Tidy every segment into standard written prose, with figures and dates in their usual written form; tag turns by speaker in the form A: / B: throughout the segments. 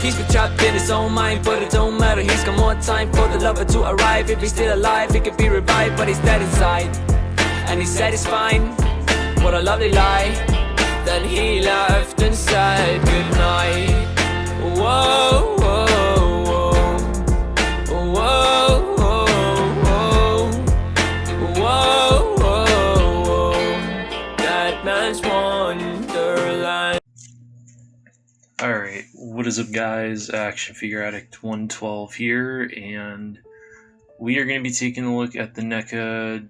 A: He's been trapped in his own mind, but it don't matter. He's got more time for the lover to arrive. If he's still alive, he could be revived, but he's dead inside. And he said it's fine, what a lovely lie. Then he left and said goodnight. Whoa, whoa, whoa, whoa, whoa, whoa, whoa, whoa. That man's wonderland.
B: Alright, what is up guys, Action Figure Addict 112 here, and we are going to be taking a look at the NECA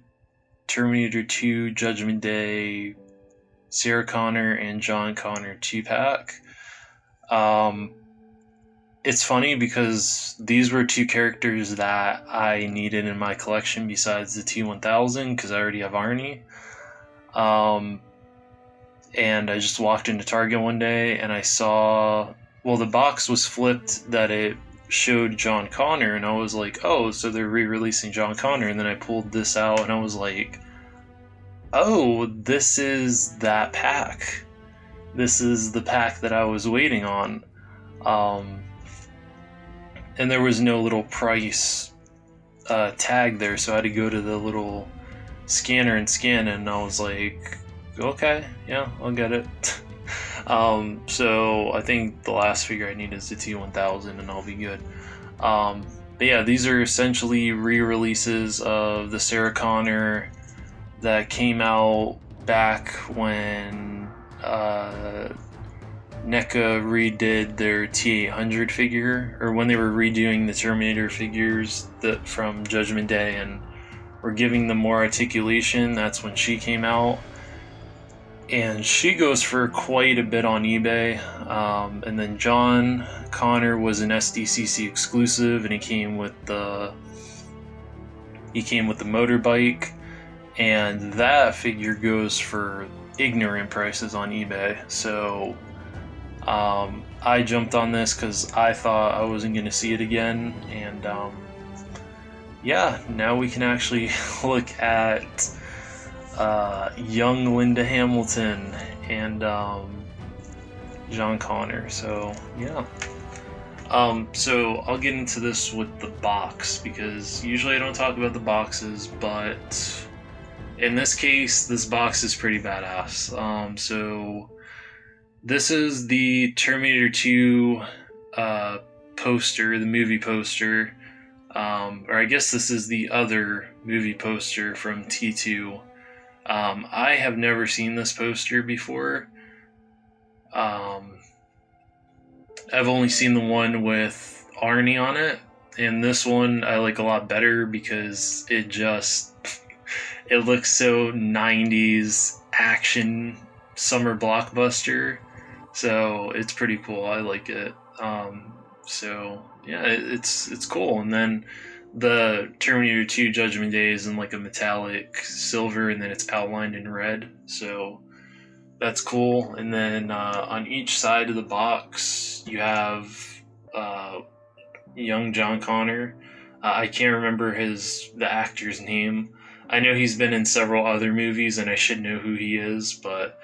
B: Terminator 2 Judgment Day Sarah Connor and John Connor 2-pack. It's funny because these were two characters that I needed in my collection besides the T-1000 because I already have Arnie. And I just walked into Target one day and I saw, well, the box was flipped that it showed John Connor, and I was like, oh, so they're re-releasing John Connor. And then I pulled this out and I was like, oh, this is that pack. This is the pack that I was waiting on. And there was no little price tag there, so I had to go to the little scanner and scan it, and I was like, okay, yeah, I'll get it. So I think the last figure I need is the T-1000 and I'll be good. But yeah, these are essentially re-releases of the Sarah Connor that came out back when NECA redid their T-800 figure, or when they were redoing the Terminator figures from Judgment Day and were giving them more articulation. That's when she came out. And she goes for quite a bit on eBay. And then John Connor was an SDCC exclusive, and he came with the motorbike, and that figure goes for ignorant prices on eBay. So I jumped on this because I thought I wasn't going to see it again, and yeah, now we can actually look at young Linda Hamilton and John Connor. So yeah, so I'll get into this with the box because usually I don't talk about the boxes, but in this case this box is pretty badass. So this is the Terminator 2 poster, the movie poster, or I guess this is the other movie poster from T2. I have never seen this poster before. I've only seen the one with Arnie on it, and this one I like a lot better because it looks so 90s action summer blockbuster, so it's pretty cool. I like it. So yeah, it's cool. And then the Terminator 2 Judgment Day is in like a metallic silver, and then it's outlined in red, so that's cool. And then on each side of the box you have young John Connor. I can't remember the actor's name. I know he's been in several other movies and I should know who he is, but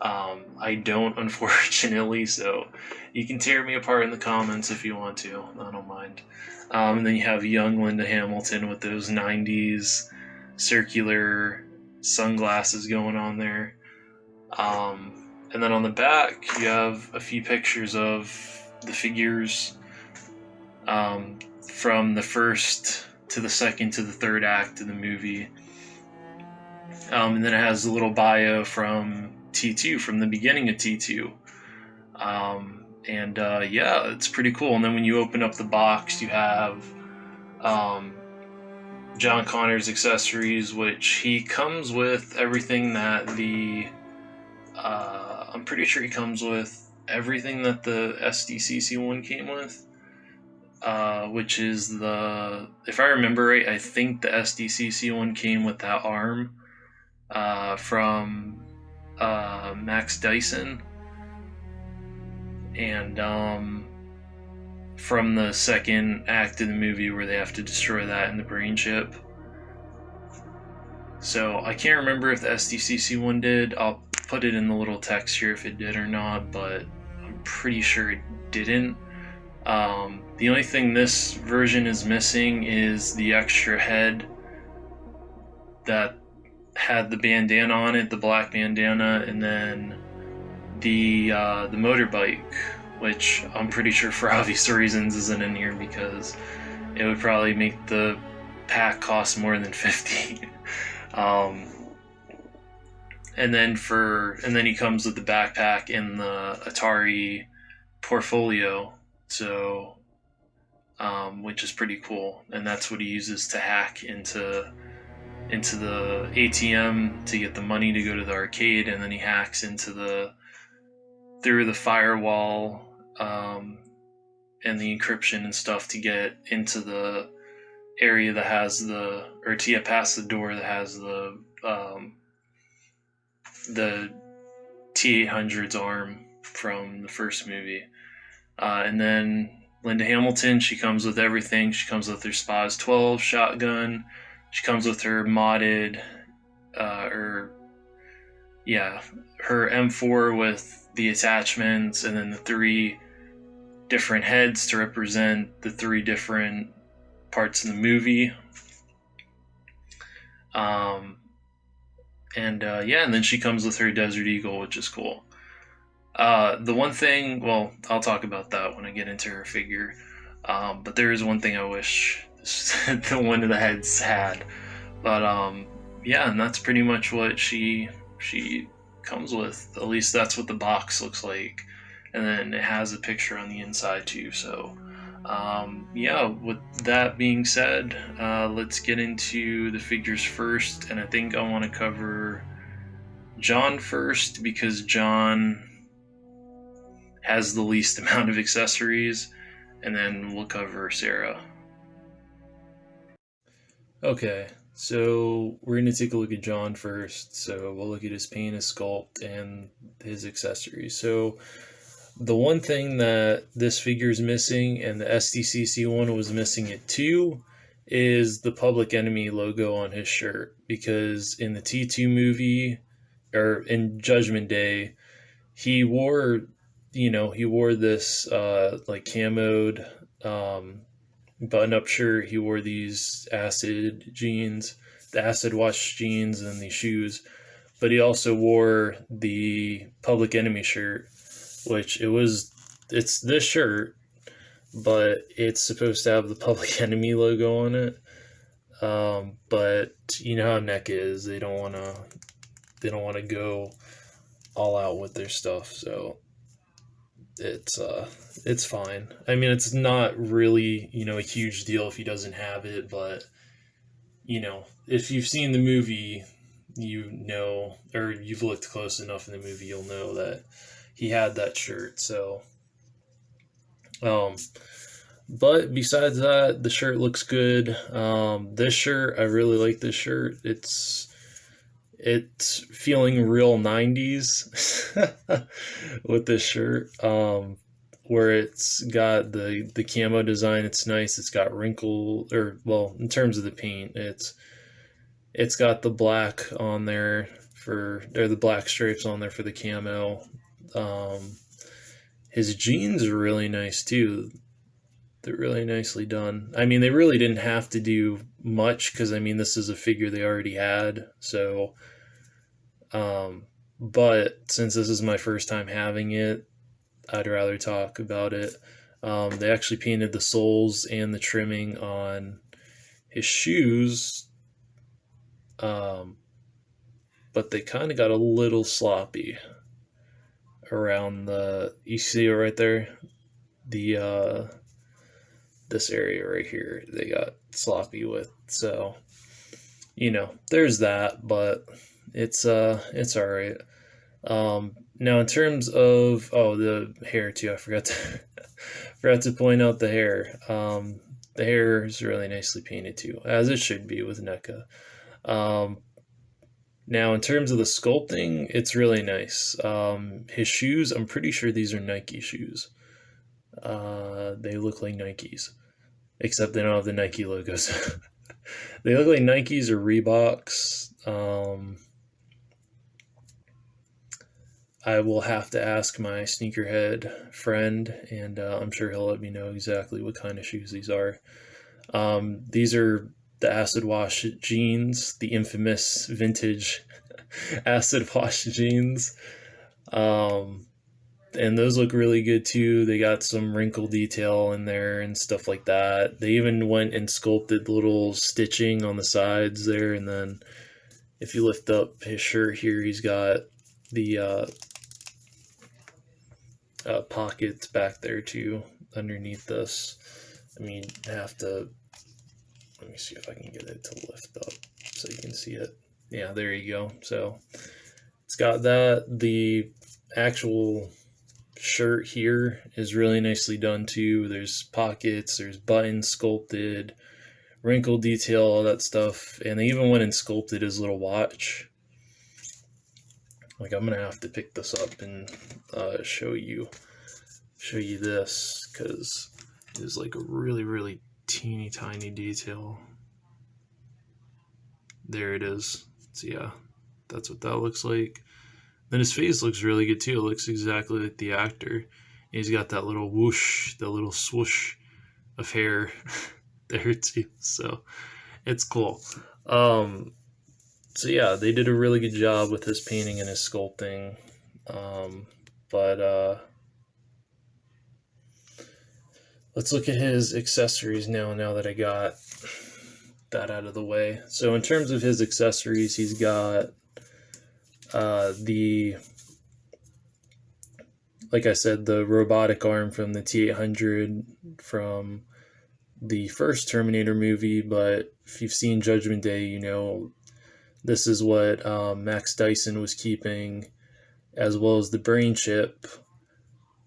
B: I don't, unfortunately, so you can tear me apart in the comments if you want to. I don't mind. And then you have young Linda Hamilton with those 90s circular sunglasses going on there. And then on the back you have a few pictures of the figures from the first to the second to the third act of the movie. And then it has a little bio from T2, from the beginning of T2. And yeah, it's pretty cool. And then when you open up the box, you have John Connor's accessories, which he comes with everything that I'm pretty sure he comes with everything that the SDCC one came with, which is if I remember right, I think the SDCC one came with that arm from Max Dyson, and from the second act of the movie where they have to destroy that in the brain chip. So I can't remember if the SDCC one did. I'll put it in the little text here if it did or not, but I'm pretty sure it didn't. The only thing this version is missing is the extra head that had the bandana on it, the black bandana, and then the motorbike, which I'm pretty sure for obvious reasons isn't in here because it would probably make the pack cost more than 50. And then he comes with the backpack and the Atari portfolio, so which is pretty cool, and that's what he uses to hack into the ATM to get the money to go to the arcade, and then he hacks through the firewall and the encryption and stuff to get into the area that has to get past the door that has the T-800's arm from the first movie. And then Linda Hamilton, she comes with everything. She comes with her Spaz 12 shotgun. She comes with her modded, her M4 with the attachments, and then the 3 different heads to represent the 3 different parts of the movie. And then she comes with her Desert Eagle, which is cool. The one thing, well, I'll talk about that when I get into her figure. But there is one thing I wish the one of the heads had. But and that's pretty much what she comes with. At least that's what the box looks like. And then it has a picture on the inside too. So with that being said, let's get into the figures first. And I think I want to cover John first because John has the least amount of accessories, and then we'll cover Sarah. Okay, so we're going to take a look at John first. So we'll look at his paint, his sculpt, and his accessories. So the one thing that this figure is missing, and the SDCC one was missing it too, is the Public Enemy logo on his shirt. Because in the T2 movie, or in Judgment Day, he wore this like camoed button-up shirt. He wore these acid jeans, the acid wash jeans, and these shoes. But he also wore the Public Enemy shirt, which it's this shirt, but it's supposed to have the Public Enemy logo on it. But you know how NECA is; they don't want to go all out with their stuff, so it's fine. I mean, it's not really a huge deal if he doesn't have it, but if you've seen the movie, or you've looked close enough in the movie, you'll know that he had that shirt. So but besides that, the shirt looks good. This shirt, I really like this shirt. It's feeling real 90s with this shirt, where it's got the camo design. It's nice. It's got in terms of the paint, it's got the black on there or the black stripes on there for the camo. His jeans are really nice too. They're really nicely done. I mean, they really didn't have to do much because this is a figure they already had. So, but since this is my first time having it, I'd rather talk about it. They actually painted the soles and the trimming on his shoes, but they kind of got a little sloppy around you see it right there? This area right here, they got sloppy with. So, there's that, but it's all right. Now in terms of the hair too, I forgot to point out the hair. The hair is really nicely painted too, as it should be with NECA. Now in terms of the sculpting, it's really nice. His shoes, I'm pretty sure these are Nike shoes. They look like Nikes, except they don't have the Nike logos. They look like Nikes or Reeboks. I will have to ask my sneakerhead friend, and I'm sure he'll let me know exactly what kind of shoes these are. These are the acid wash jeans, the infamous vintage acid wash jeans. Um, and those look really good too. They got some wrinkle detail in there and stuff like that. They even went and sculpted little stitching on the sides there, and then if you lift up his shirt here, he's got the pockets back there too underneath this. I mean, I have to, let me see if I can get it to lift up so you can see it. Yeah, there you go. So it's got that. The actual shirt here is really nicely done too. There's pockets, there's buttons sculpted, wrinkle detail, all that stuff, and they even went and sculpted his little watch. Like, I'm gonna have to pick this up and show you this, because it's like a really teeny tiny detail. There it is. So yeah, that's what that looks like. Then his face looks really good too. It looks exactly like the actor. And he's got that little whoosh, that little swoosh of hair there too. So it's cool. So yeah, they did a really good job with his painting and his sculpting. But let's look at his accessories now that I got that out of the way. So in terms of his accessories, he's got like I said, the robotic arm from the T-800 from the first Terminator movie, but if you've seen Judgment Day, you know this is what Max Dyson was keeping, as well as the brain chip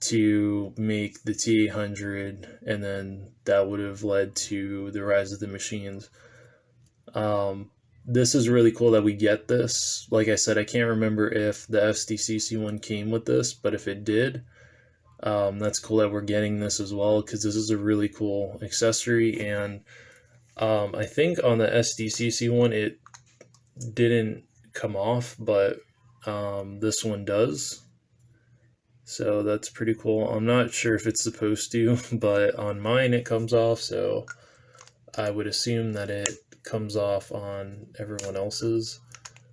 B: to make the T-800, and then that would have led to the Rise of the Machines. This is really cool that we get this. Like I said, I can't remember if the SDCC one came with this, but if it did, that's cool that we're getting this as well, because this is a really cool accessory. And I think on the SDCC one it didn't come off, but this one does. So that's pretty cool. I'm not sure if it's supposed to, but on mine it comes off, so I would assume that it comes off on everyone else's.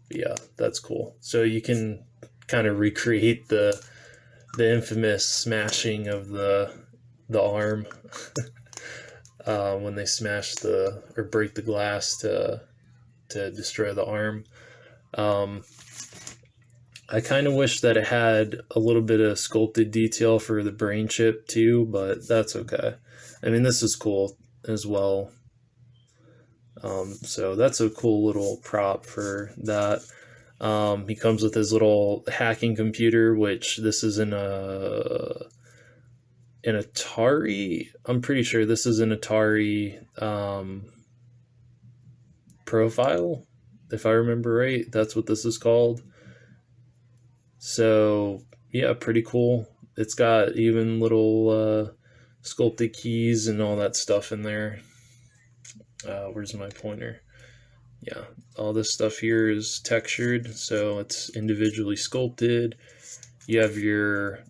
B: But yeah, that's cool. So you can kind of recreate the infamous smashing of the arm when they smash or break the glass to destroy the arm. I kind of wish that it had a little bit of sculpted detail for the brain chip too, but that's okay. I mean, this is cool as well. So that's a cool little prop for that. He comes with his little hacking computer, which this is an Atari. I'm pretty sure this is an Atari profile, if I remember right. That's what this is called. So yeah, pretty cool. It's got even little sculpted keys and all that stuff in there. Where's my pointer? Yeah, all this stuff here is textured, so it's individually sculpted. You have your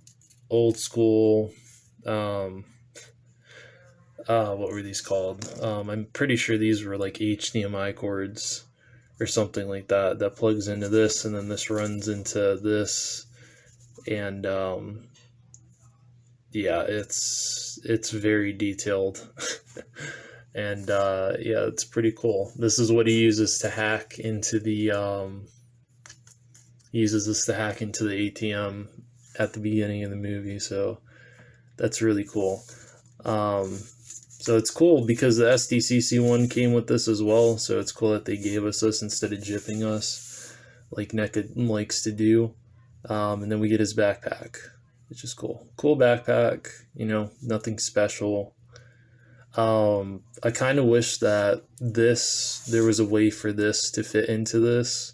B: old school, what were these called? I'm pretty sure these were like HDMI cords or something like that plugs into this, and then this runs into this, and yeah, it's very detailed. And yeah, it's pretty cool. This is what he uses to hack into the ATM at the beginning of the movie, so that's really cool. So it's cool because the SDCC one came with this as well, so it's cool that they gave us this instead of jipping us like NECA likes to do. And then we get his backpack, which is cool. Cool backpack, you know, nothing special. I kind of wish that there was a way for this to fit into this.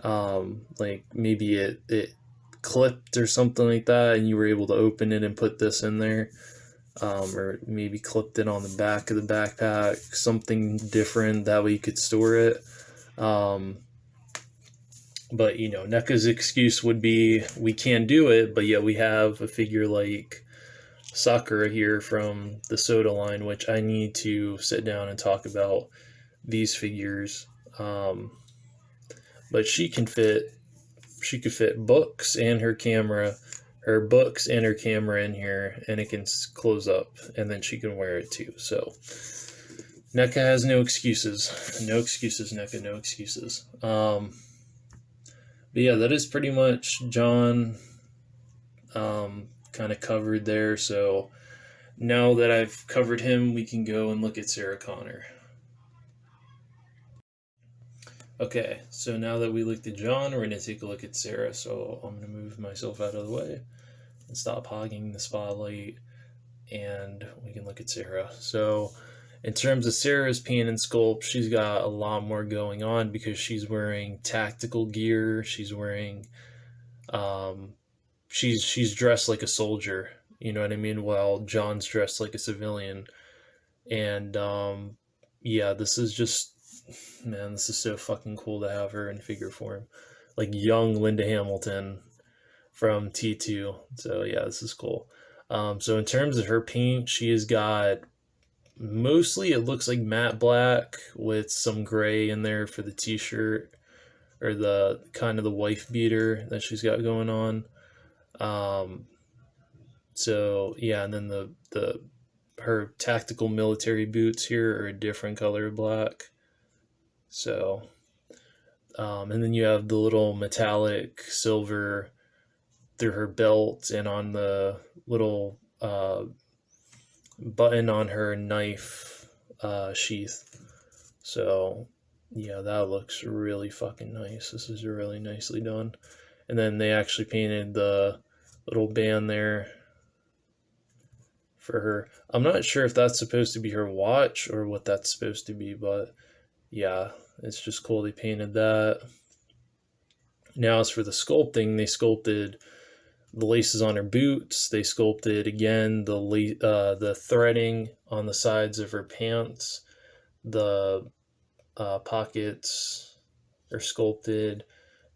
B: Like maybe it clipped or something like that, and you were able to open it and put this in there. Or maybe clipped it on the back of the backpack, something different, that way you could store it. But, you know, NECA's excuse would be we can do it, but yet we have a figure like Sakura here from the Soda line, which I need to sit down and talk about these figures. But she could fit books and her books and her camera in here, and it can close up, and then she can wear it too. So NECA has no excuses. No excuses, NECA, no excuses. But yeah, that is pretty much John kind of covered there. So now that I've covered him, we can go and look at Sarah Connor. Okay, so now that we looked at John, we're going to take a look at Sarah. So I'm going to move myself out of the way and stop hogging the spotlight, and we can look at Sarah. So in terms of Sarah's paint and sculpt, she's got a lot more going on because she's wearing tactical gear. She's wearing, she's dressed like a soldier. You know what I mean? While John's dressed like a civilian, and yeah, this is just, man, this is so fucking cool to have her in figure form, like young Linda Hamilton from T2. So yeah, this is cool. So in terms of her paint, she has got mostly, it looks like matte black with some gray in there for the t-shirt, or the kind of the wife beater that she's got going on. So yeah, and then the her tactical military boots here are a different color of black. So and then you have the little metallic silver through her belt and on the little button on her knife sheath. So yeah, that looks really fucking nice. This is really nicely done. And then they actually painted the little band there for her. I'm not sure if that's supposed to be her watch or what that's supposed to be, but yeah, it's just cool they painted that. Now as for the sculpting, they sculpted the laces on her boots. They sculpted again the threading on the sides of her pants. The pockets are sculpted.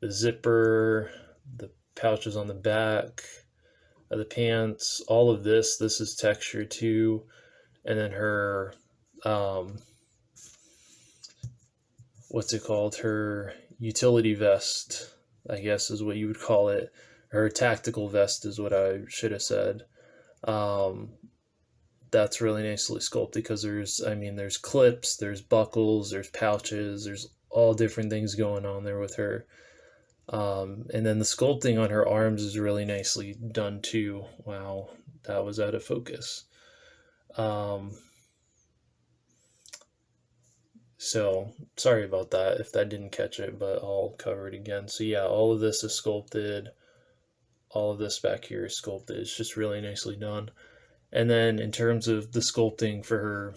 B: The zipper, the pouches on the back of the pants, all of this is texture too. And then her what's it called? Her utility vest, I guess is what you would call it. Her tactical vest is what I should have said. That's really nicely sculpted because there's clips, there's buckles, there's pouches, there's all different things going on there with her. And then the sculpting on her arms is really nicely done too. Wow, that was out of focus. So sorry about that if that didn't catch it, but I'll cover it again. So yeah, all of this is sculpted. All of this back here is sculpted. It's just really nicely done. And then in terms of the sculpting for her,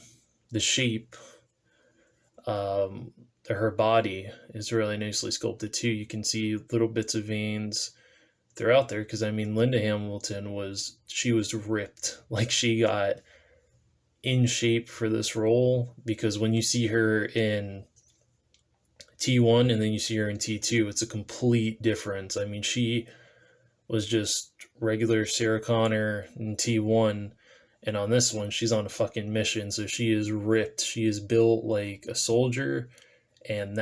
B: the shape, her body is really nicely sculpted too. You can see little bits of veins throughout there because Linda Hamilton was ripped. Like, she got in shape for this role, because when you see her in T1 and then you see her in T2, it's a complete difference. She was just regular Sarah Connor in T1, and on this one she's on a fucking mission, so she is ripped. She is built like a soldier, and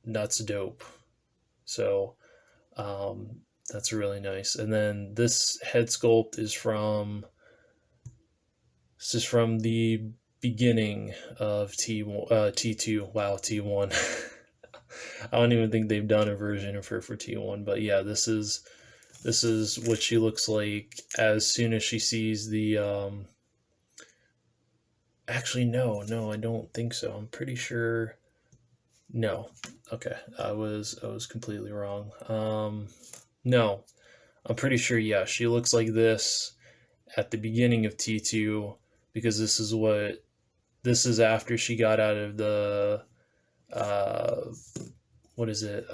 B: that's dope. So that's really nice. And then this head sculpt is from the beginning of T2. Wow, T1. I don't even think they've done a version of her for T1, but yeah, this is what she looks like as soon as she sees the actually no, I don't think so. I'm pretty sure no. Okay, I was completely wrong. No, I'm pretty sure, yeah, she looks like this at the beginning of T2, because this is after she got out of the what is it?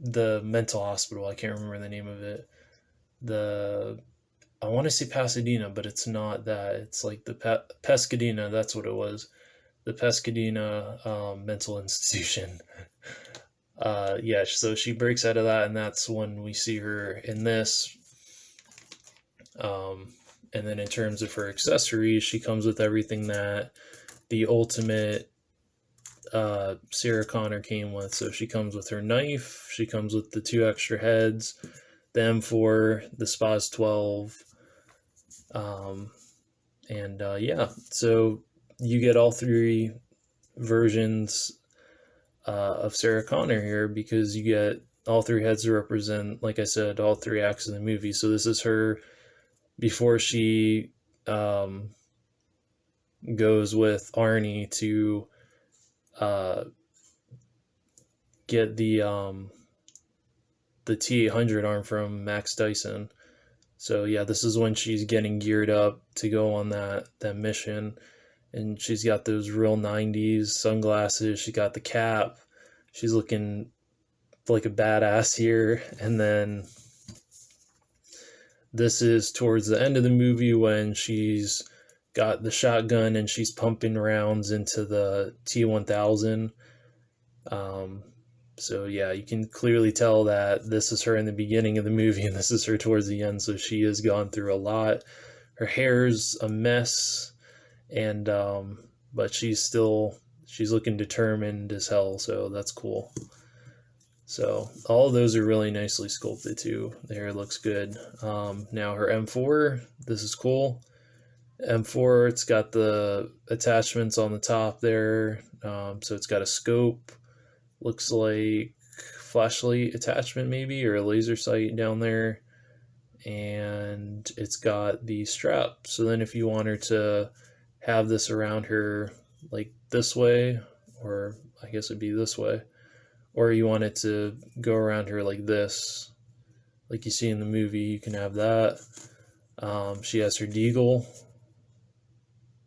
B: The mental hospital. I can't remember the name of it. I want to say Pasadena, but it's not that. It's like the Pasadena. That's what it was. the Pasadena mental institution. Yeah, so she breaks out of that, and that's when we see her in this. And then in terms of her accessories, she comes with everything that the ultimate Sarah Connor came with. So she comes with her knife, she comes with the 2 extra heads, the M4, the Spaz 12, and yeah, so you get all 3 versions of Sarah Connor here, because you get all 3 heads to represent, like I said, all 3 acts of the movie. So this is her before she goes with Arnie to get the T-800 arm from Max Dyson. So yeah, this is when she's getting geared up to go on that mission, and she's got those real 90s sunglasses, she got the cap, she's looking like a badass here. And then this is towards the end of the movie when she's got the shotgun and she's pumping rounds into the T-1000. So yeah, you can clearly tell that this is her in the beginning of the movie and this is her towards the end. So she has gone through a lot. Her hair's a mess, and but she's looking determined as hell. So that's cool. So all of those are really nicely sculpted too. The hair looks good. Now her M4, this is cool. M4, it's got the attachments on the top there. So it's got a scope, looks like flashlight attachment maybe, or a laser sight down there. And it's got the strap. So then if you want her to have this around her like this way, or I guess it'd be this way, or you want it to go around her like this, like you see in the movie, you can have that. She has her deagle.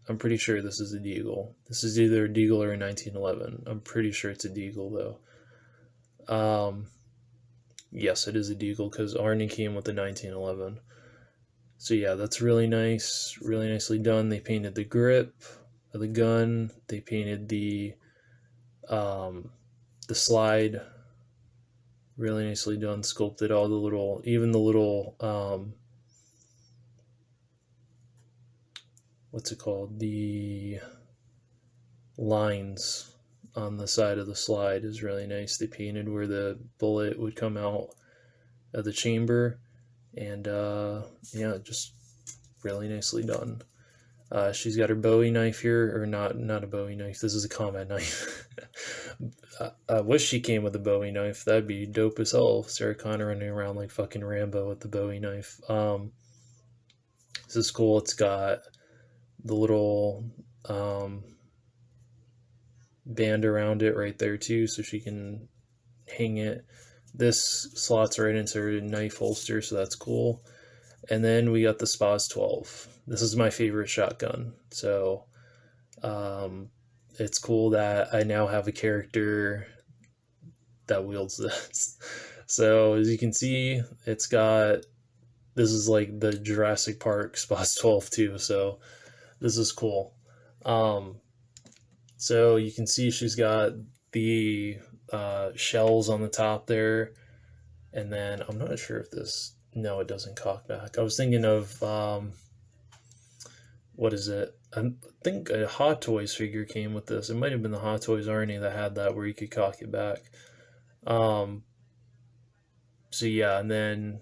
B: I'm pretty sure this is a deagle. This is either a deagle or a 1911. I'm pretty sure it's a deagle though. Yes, it is a deagle because Arnie came with the 1911. So yeah, that's really nice, really nicely done. They painted the grip of the gun. They painted the slide, really nicely done. Sculpted all the little, even the little what's it called? The lines on the side of the slide is really nice. They painted where the bullet would come out of the chamber, and yeah, just really nicely done. She's got her Bowie knife here, or not a Bowie knife. This is a combat knife. I wish she came with a Bowie knife. That'd be dope as hell. Sarah Connor running around like fucking Rambo with the Bowie knife. This is cool. It's got the little band around it right there too, so she can hang it. This slots right into her knife holster, so that's cool. And then we got the Spaz 12. This is my favorite shotgun. So it's cool that I now have a character that wields this. So as you can see, it's got, this is like the Jurassic Park Spaz 12 too, so this is cool. So you can see she's got the shells on the top there, and then I'm not sure if this, no, it doesn't cock back. I was thinking of what is it? I think a Hot Toys figure came with this. It might have been the Hot Toys Arnie that had that, where you could cock it back. So yeah, and then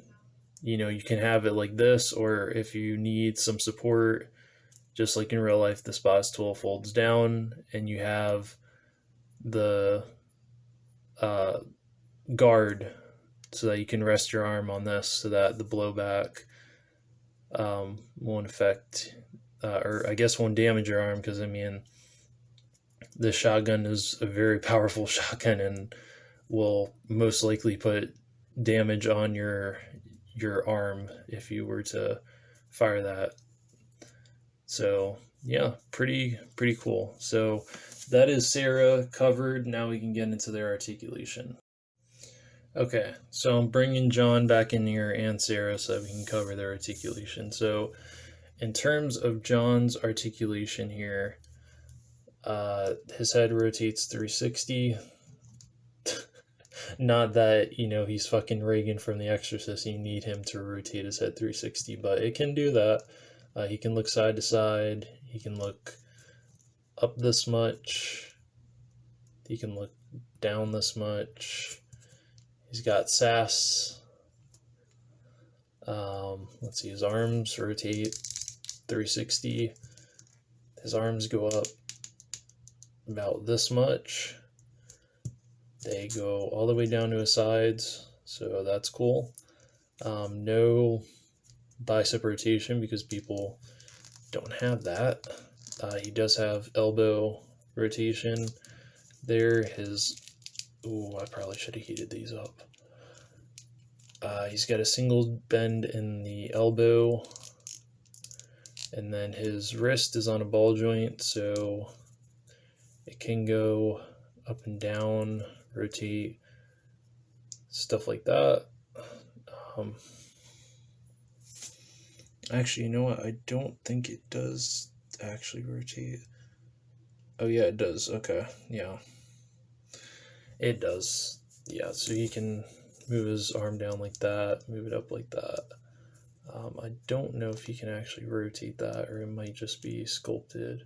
B: you can have it like this, or if you need some support, just like in real life, the Spaz 12 folds down, and you have the guard so that you can rest your arm on this, so that the blowback won't affect, or I guess won't damage your arm, because I mean, this shotgun is a very powerful shotgun and will most likely put damage on your arm if you were to fire that. So yeah, pretty cool. So that is Sarah covered. Now we can get into their articulation. Okay, so I'm bringing John back in here and Sarah so that we can cover their articulation. So in terms of John's articulation here,
C: His head rotates 360. Not that, he's fucking Reagan from The Exorcist. You need him to rotate his head 360, but it can do that. He can look side to side. He can look up this much. He can look down this much. He's got sass. Let's see, his arms rotate 360. His arms go up about this much. They go all the way down to his sides, so that's cool. No bicep rotation because people don't have that. He does have elbow rotation there. I probably should have heated these up. He's got a single bend in the elbow, and then his wrist is on a ball joint, so it can go up and down, rotate, stuff like that. Actually, you know what? I don't think it does actually rotate. Oh yeah, it does. Okay, yeah. It does. Yeah, so he can move his arm down like that, move it up like that. I don't know if he can actually rotate that, or it might just be sculpted.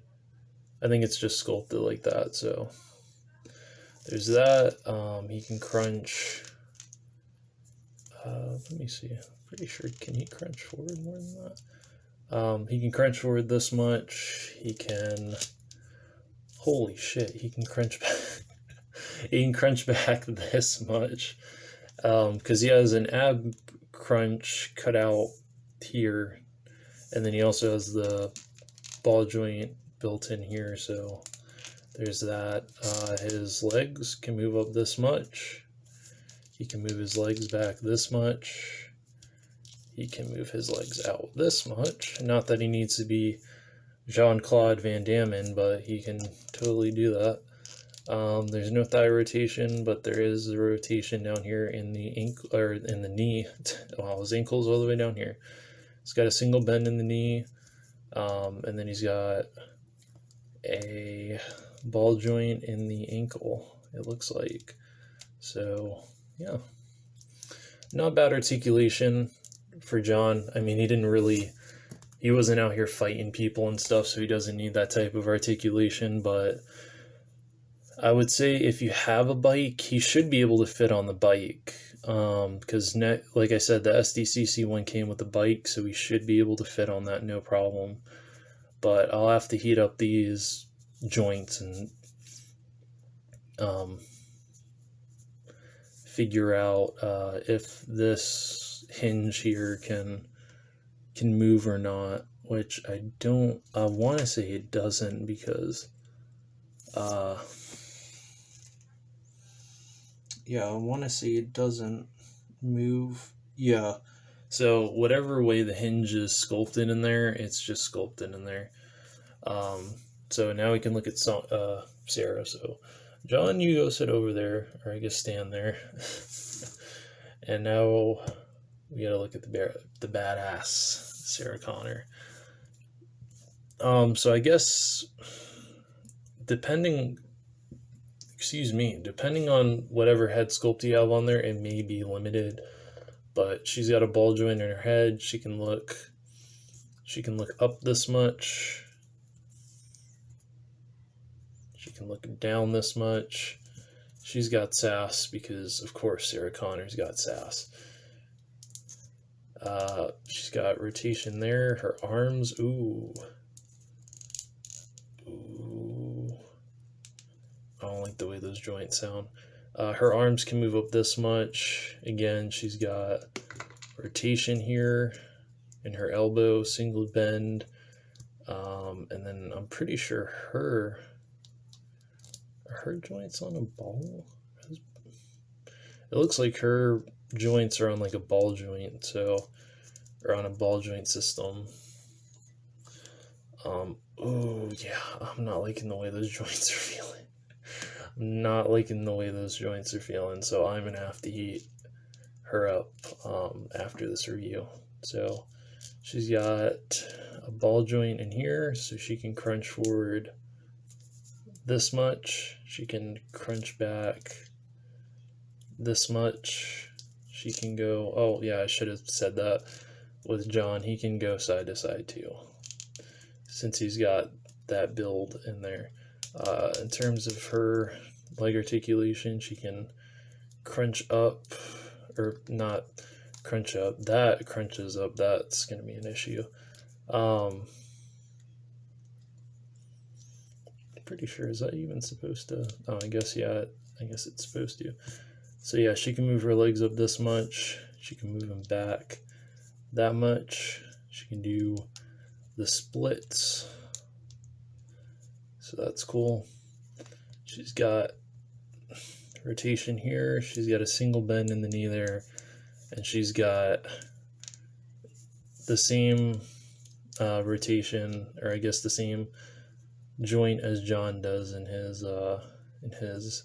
C: I think it's just sculpted like that, so there's that. He can crunch. Let me see. Pretty sure, can he crunch forward more than that? He can crunch forward this much. He can. Holy shit! He can crunch back. He can crunch back this much, because he has an ab crunch cut out here, and then he also has the ball joint built in here. So there's that. His legs can move up this much. He can move his legs back this much. He can move his legs out this much. Not that he needs to be Jean-Claude Van Damme, but he can totally do that. There's no thigh rotation, but there is a rotation down here in the ankle, or in the knee. Wow, his ankle's all the way down here. He's got a single bend in the knee, and then he's got a ball joint in the ankle, it looks like. So, yeah. Not bad articulation for John. I mean, he wasn't out here fighting people and stuff, so he doesn't need that type of articulation, but I would say if you have a bike, he should be able to fit on the bike, because like I said, the SDCC one came with the bike, so he should be able to fit on that, no problem. But I'll have to heat up these joints and figure out if this hinge here can move or not, which I want to say it doesn't, because yeah, I want to say it doesn't move. Yeah, so whatever way the hinge is sculpted in there, it's just sculpted in there. So now we can look at Sarah. So John, you go sit over there, or I guess stand there. And now we gotta look at the badass Sarah Connor. So I guess depending on whatever head sculpt you have on there, it may be limited. But she's got a ball joint in her head. She can look up this much. She can look down this much. She's got sass because, of course, Sarah Connor's got sass. She's got rotation there. Her arms, ooh. I don't like the way those joints sound. Her arms can move up this much. Again, she's got rotation here in her elbow, single bend. And then I'm pretty sure her joints on a ball. It looks like her joints are on like a ball joint, or on a ball joint system. Oh yeah, I'm not liking the way those joints are feeling. So I'm gonna have to heat her up after this review. So she's got a ball joint in here, so she can crunch forward this much. She can crunch back this much. She can go, oh yeah, I should have said that with John. He can go side to side too, since he's got that build in there. In terms of her leg articulation, she can crunch up, or not crunch up. That crunches up. That's going to be an issue. Pretty sure, is that even supposed to? Oh, I guess, yeah, I guess it's supposed to. So yeah, she can move her legs up this much. She can move them back that much. She can do the splits. So that's cool. She's got rotation here. She's got a single bend in the knee there. And she's got the same rotation, or I guess the same joint as John does in his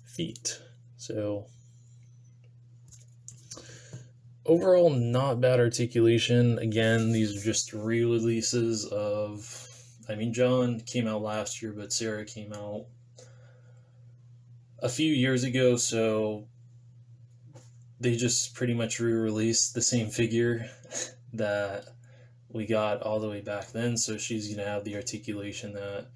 C: feet. So overall, not bad articulation. Again, these are just re-releases of, I mean, John came out last year, but Sarah came out a few years ago, so they just pretty much re-released the same figure that we got all the way back then, so she's going to have the articulation that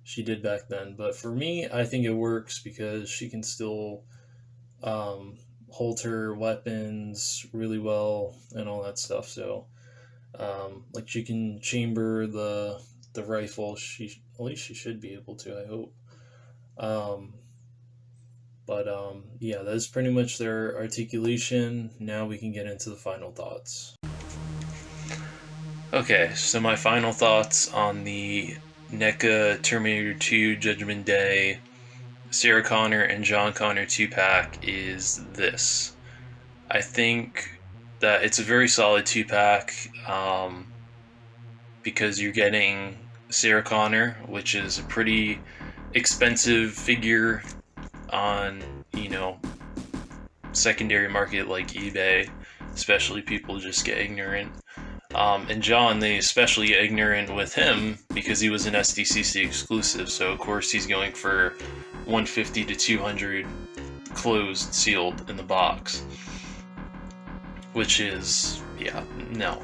C: she did back then. But for me, I think it works because she can still hold her weapons really well and all that stuff. So like, she can chamber the rifle. At least she should be able to, I hope. Yeah, that's pretty much their articulation. Now we can get into the final thoughts. Okay, so my final thoughts on the NECA Terminator 2 Judgment Day Sarah Connor and John Connor 2-pack is this. I think that it's a very solid 2-pack because you're getting Sarah Connor, which is a pretty expensive figure on, secondary market like eBay. Especially people just get ignorant. And John, they especially get ignorant with him because he was an SDCC exclusive. So of course he's going for $150 to $200 closed, sealed in the box, which is, yeah, no.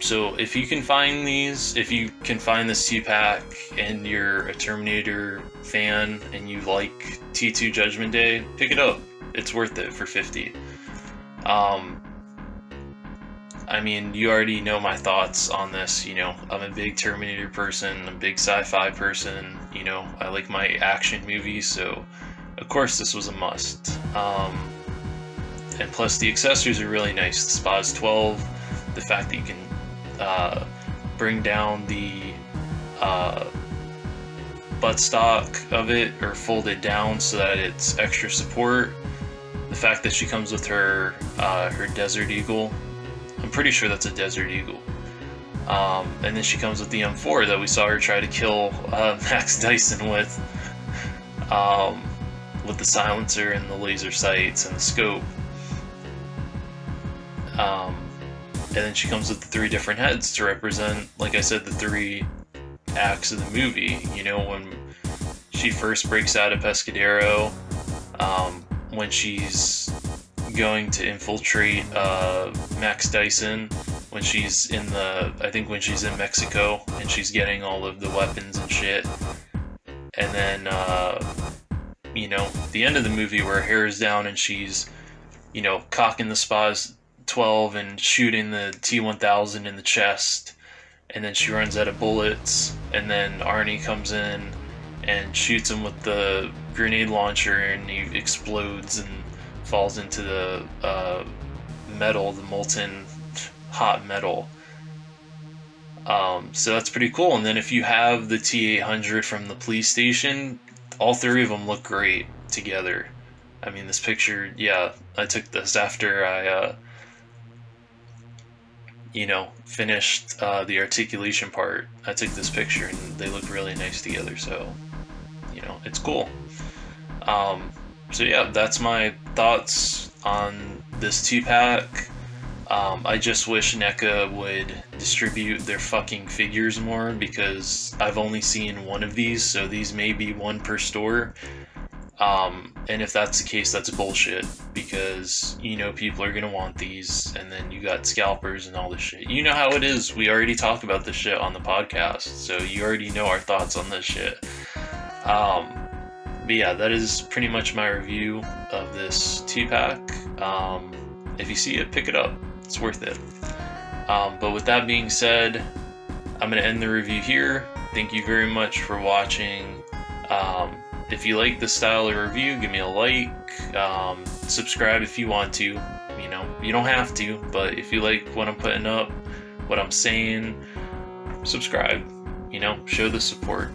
C: So if you can find these, if you can find this 2-pack and you're a Terminator fan and you like T2 Judgment Day, pick it up. It's worth it for $50. I mean, you already know my thoughts on this. I'm a big Terminator person, I'm a big sci-fi person, I like my action movies, so of course this was a must. And plus the accessories are really nice. The SPAS 12, the fact that you can bring down the buttstock of it, or fold it down so that it's extra support. The fact that she comes with her Desert Eagle. I'm pretty sure that's a Desert Eagle. And then she comes with the M4 that we saw her try to kill Max Dyson with the silencer and the laser sights and the scope. And then she comes with the 3 different heads to represent, like I said, the 3 acts of the movie. When she first breaks out of Pescadero, when she's going to infiltrate Max Dyson, when she's in Mexico and she's getting all of the weapons and shit, and then the end of the movie where her hair is down and she's cocking the SPAS 12 and shooting the T-1000 in the chest, and then she runs out of bullets, and then Arnie comes in and shoots him with the grenade launcher, and he explodes and falls into the metal, the molten hot metal. So that's pretty cool. And then if you have the T-800 from the police station, all 3 of them look great together. I mean, this picture, yeah, I took this after I finished the articulation part. I took this picture and they look really nice together, so it's cool. So yeah, that's my thoughts on this 2-pack.
B: I just wish NECA would distribute their fucking figures more, because I've only seen one of these, so these may be one per store. And if that's the case, that's bullshit, because you know people are gonna want these, and then you got scalpers and all this shit. You know how it is. We already talked about this shit on the podcast, so you already know our thoughts on this shit. But yeah, that is pretty much my review of this 2-pack. If you see it, pick it up. It's worth it. But with that being said, I'm going to end the review here. Thank you very much for watching. If you like this style of review, give me a like. Subscribe if you want to. You know, you don't have to, but if you like what I'm putting up, what I'm saying, subscribe. You know, show the support.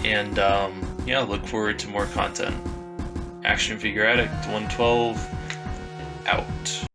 B: And yeah, look forward to more content. Action Figure Addict 112 out.